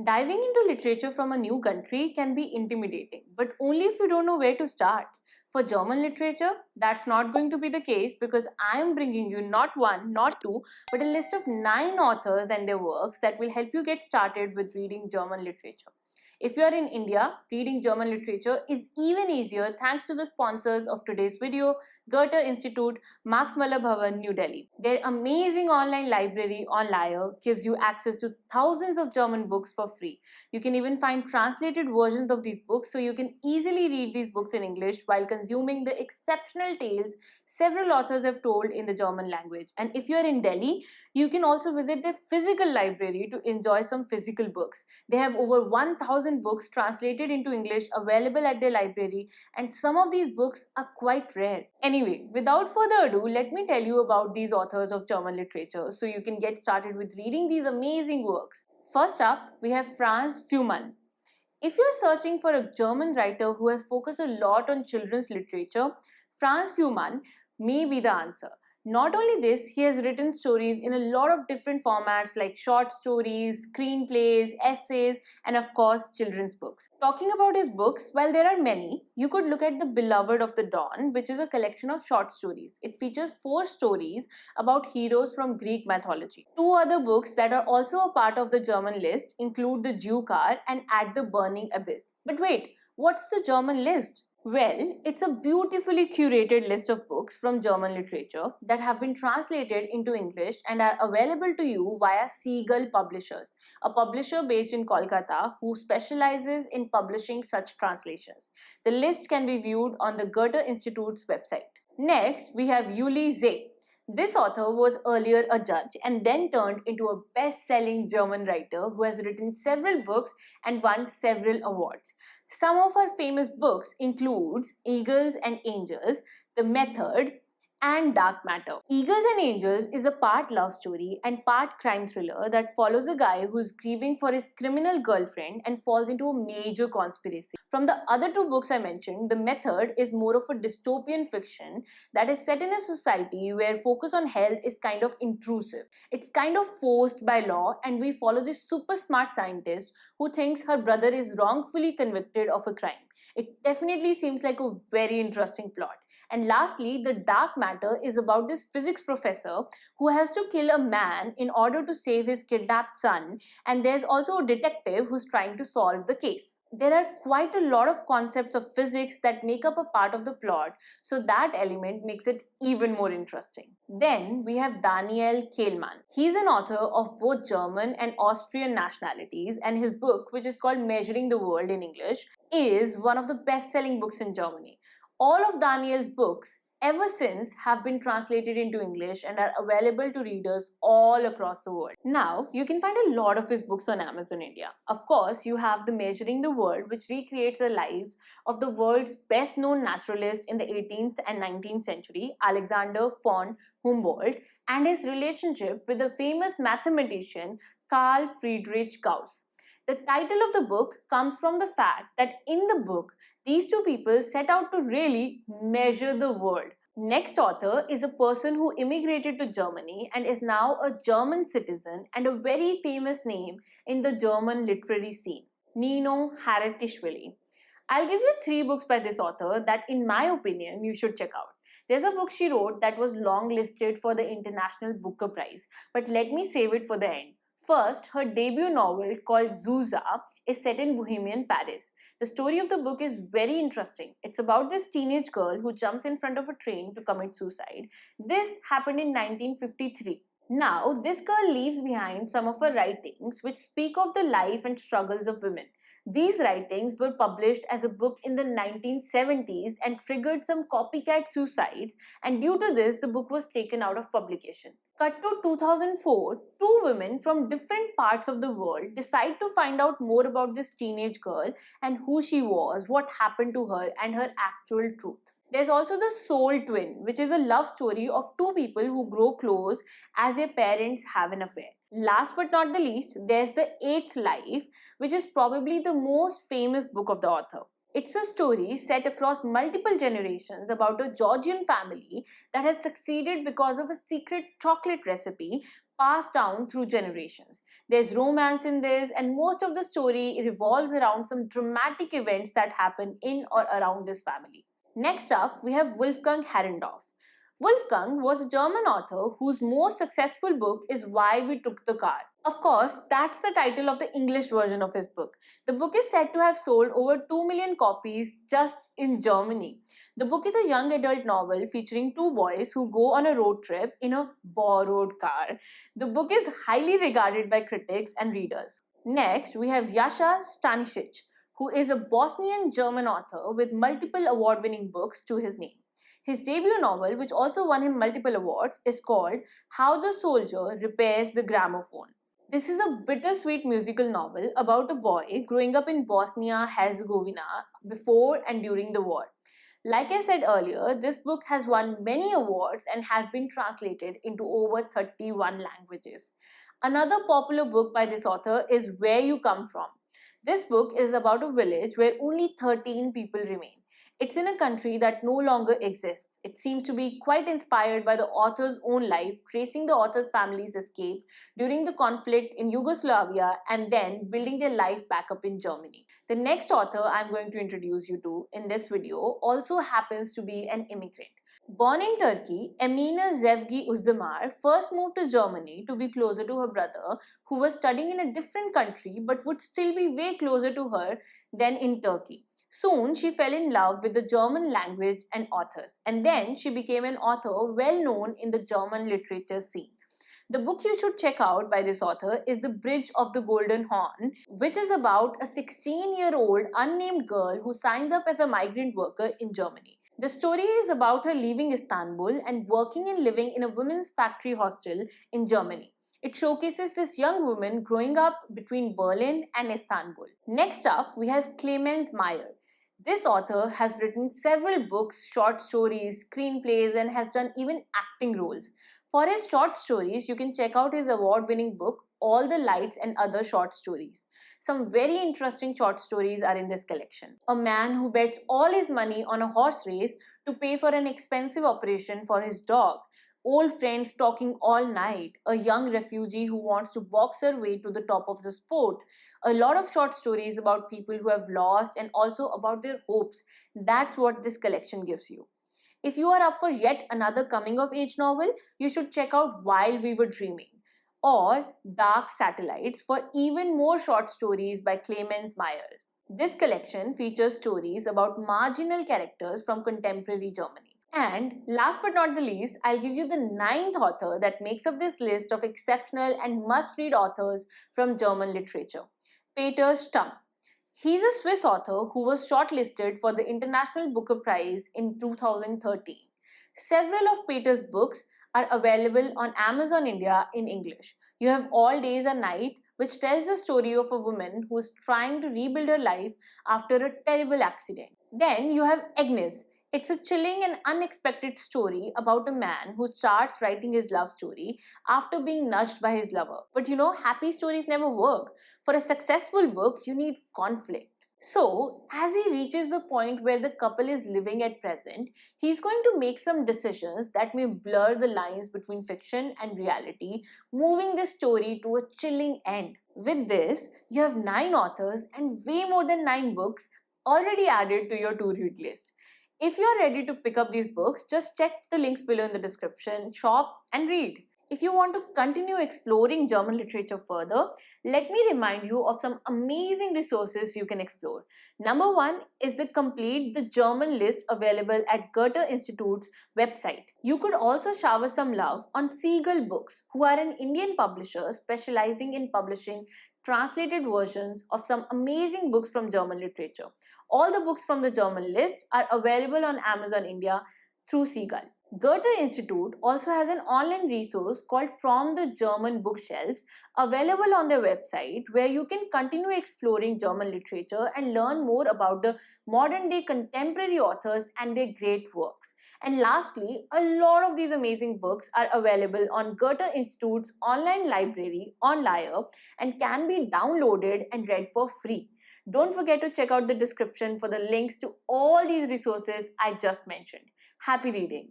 Diving into literature from a new country can be intimidating, but only if you don't know where to start. For German literature, that's not going to be the case because I am bringing you not one, not two, but a list of 9 authors and their works that will help you get started with reading German literature. If you are in India, reading German literature is even easier thanks to the sponsors of today's video, Goethe Institute, Max Muller Bhavan, New Delhi. Their amazing online library on Lyre gives you access to thousands of German books for free. You can even find translated versions of these books so you can easily read these books in English while consuming the exceptional tales several authors have told in the German language. And if you are in Delhi, you can also visit their physical library to enjoy some physical books. They have over 1,000 books translated into English available at their library, and some of these books are quite rare. Anyway, without further ado, let me tell you about these authors of German literature so you can get started with reading these amazing works. First up, we have Franz Fühmann. If you're searching for a German writer who has focused a lot on children's literature, Franz Fühmann may be the answer. Not only this, he has written stories in a lot of different formats like short stories, screenplays, essays, and of course, children's books. Talking about his books, while there are many, you could look at The Beloved of the Dawn, which is a collection of short stories. It features 4 stories about heroes from Greek mythology. 2 other books that are also a part of the German list include The Jew Car and At the Burning Abyss. But wait, what's the German list? Well, it's a beautifully curated list of books from German literature that have been translated into English and are available to you via Seagull Publishers, a publisher based in Kolkata who specializes in publishing such translations. The list can be viewed on the Goethe Institute's website. Next, we have Juli Zeh. This author was earlier a judge and then turned into a best-selling German writer who has written several books and won several awards. Some of her famous books includes Eagles and Angels, The Method, and Dark Matter. Eagles and Angels is a part love story and part crime thriller that follows a guy who's grieving for his criminal girlfriend and falls into a major conspiracy. From the other 2 books I mentioned, The Method is more of a dystopian fiction that is set in a society where focus on health is kind of intrusive. It's kind of forced by law, and we follow this super smart scientist who thinks her brother is wrongfully convicted of a crime. It definitely seems like a very interesting plot. And lastly, The Dark Matter is about this physics professor who has to kill a man in order to save his kidnapped son, and there's also a detective who's trying to solve the case. There are quite a lot of concepts of physics that make up a part of the plot, so that element makes it even more interesting. Then we have Daniel Kehlmann. He's an author of both German and Austrian nationalities, and his book, which is called Measuring the World in English, is one of the best-selling books in Germany. All of Daniel's books ever since have been translated into English and are available to readers all across the world. Now, you can find a lot of his books on Amazon India. Of course, you have the Measuring the World, which recreates the lives of the world's best-known naturalist in the 18th and 19th century, Alexander von Humboldt, and his relationship with the famous mathematician Carl Friedrich Gauss. The title of the book comes from the fact that in the book, these 2 people set out to really measure the world. Next author is a person who immigrated to Germany and is now a German citizen and a very famous name in the German literary scene, Nino Haratischvili. I'll give you 3 books by this author that, in my opinion, you should check out. There's a book she wrote that was long listed for the International Booker Prize, but let me save it for the end. First, her debut novel called Zusa is set in Bohemian Paris. The story of the book is very interesting. It's about this teenage girl who jumps in front of a train to commit suicide. This happened in 1953. Now, this girl leaves behind some of her writings which speak of the life and struggles of women. These writings were published as a book in the 1970s and triggered some copycat suicides, and due to this, the book was taken out of publication. Cut to 2004, 2 women from different parts of the world decide to find out more about this teenage girl and who she was, what happened to her, and her actual truth. There's also the Soul Twin, which is a love story of 2 people who grow close as their parents have an affair. Last but not the least, there's The Eighth Life, which is probably the most famous book of the author. It's a story set across multiple generations about a Georgian family that has succeeded because of a secret chocolate recipe passed down through generations. There's romance in this, and most of the story revolves around some dramatic events that happen in or around this family. Next up, we have Wolfgang Herrendorf. Wolfgang was a German author whose most successful book is Why We Took the Car. Of course, that's the title of the English version of his book. The book is said to have sold over 2 million copies just in Germany. The book is a young adult novel featuring two boys who go on a road trip in a borrowed car. The book is highly regarded by critics and readers. Next, we have Saša Stanişić, who is a Bosnian German author with multiple award winning books to his name. His debut novel, which also won him multiple awards, is called How the Soldier Repairs the Gramophone. This is a bittersweet musical novel about a boy growing up in Bosnia-Herzegovina before and during the war. Like I said earlier, this book has won many awards and has been translated into over 31 languages. Another popular book by this author is Where You Come From. This book is about a village where only 13 people remain. It's in a country that no longer exists. It seems to be quite inspired by the author's own life, tracing the author's family's escape during the conflict in Yugoslavia and then building their life back up in Germany. The next author I'm going to introduce you to in this video also happens to be an immigrant. Born in Turkey, Emine Zevgi Uzdemir first moved to Germany to be closer to her brother, who was studying in a different country but would still be way closer to her than in Turkey. Soon, she fell in love with the German language and authors, and then she became an author well known in the German literature scene. The book you should check out by this author is The Bridge of the Golden Horn, which is about a 16-year-old unnamed girl who signs up as a migrant worker in Germany. The story is about her leaving Istanbul and working and living in a women's factory hostel in Germany. It showcases this young woman growing up between Berlin and Istanbul. Next up, we have Clemens Meyer. This author has written several books, short stories, screenplays, and has done even acting roles. For his short stories, you can check out his award-winning book, All the Lights and Other Short Stories. Some very interesting short stories are in this collection. A man who bets all his money on a horse race to pay for an expensive operation for his dog. Old friends talking all night, a young refugee who wants to box her way to the top of the sport, a lot of short stories about people who have lost and also about their hopes. That's what this collection gives you. If you are up for yet another coming-of-age novel, you should check out While We Were Dreaming or Dark Satellites for even more short stories by Clemens Meyer. This collection features stories about marginal characters from contemporary Germany. And last but not the least, I'll give you the 9th author that makes up this list of exceptional and must-read authors from German literature, Peter Stamm. He's a Swiss author who was shortlisted for the International Booker Prize in 2013. Several of Peter's books are available on Amazon India in English. You have All Days and Night, which tells the story of a woman who is trying to rebuild her life after a terrible accident. Then you have Agnes. It's a chilling and unexpected story about a man who starts writing his love story after being nudged by his lover. But happy stories never work. For a successful book, you need conflict. So, as he reaches the point where the couple is living at present, he's going to make some decisions that may blur the lines between fiction and reality, moving this story to a chilling end. With this, you have 9 authors and way more than 9 books already added to your to-read list. If you're ready to pick up these books, just check the links below in the description, shop and read. If you want to continue exploring German literature further, let me remind you of some amazing resources you can explore. Number 1 is the complete The German list available at Goethe Institute's website. You could also shower some love on Seagull Books, who are an Indian publisher specializing in publishing translated versions of some amazing books from German literature. All the books from the German list are available on Amazon India through Seagull. Goethe Institute also has an online resource called From the German Bookshelves available on their website, where you can continue exploring German literature and learn more about the modern day contemporary authors and their great works. And lastly, a lot of these amazing books are available on Goethe Institute's online library on Lyre and can be downloaded and read for free. Don't forget to check out the description for the links to all these resources I just mentioned. Happy reading!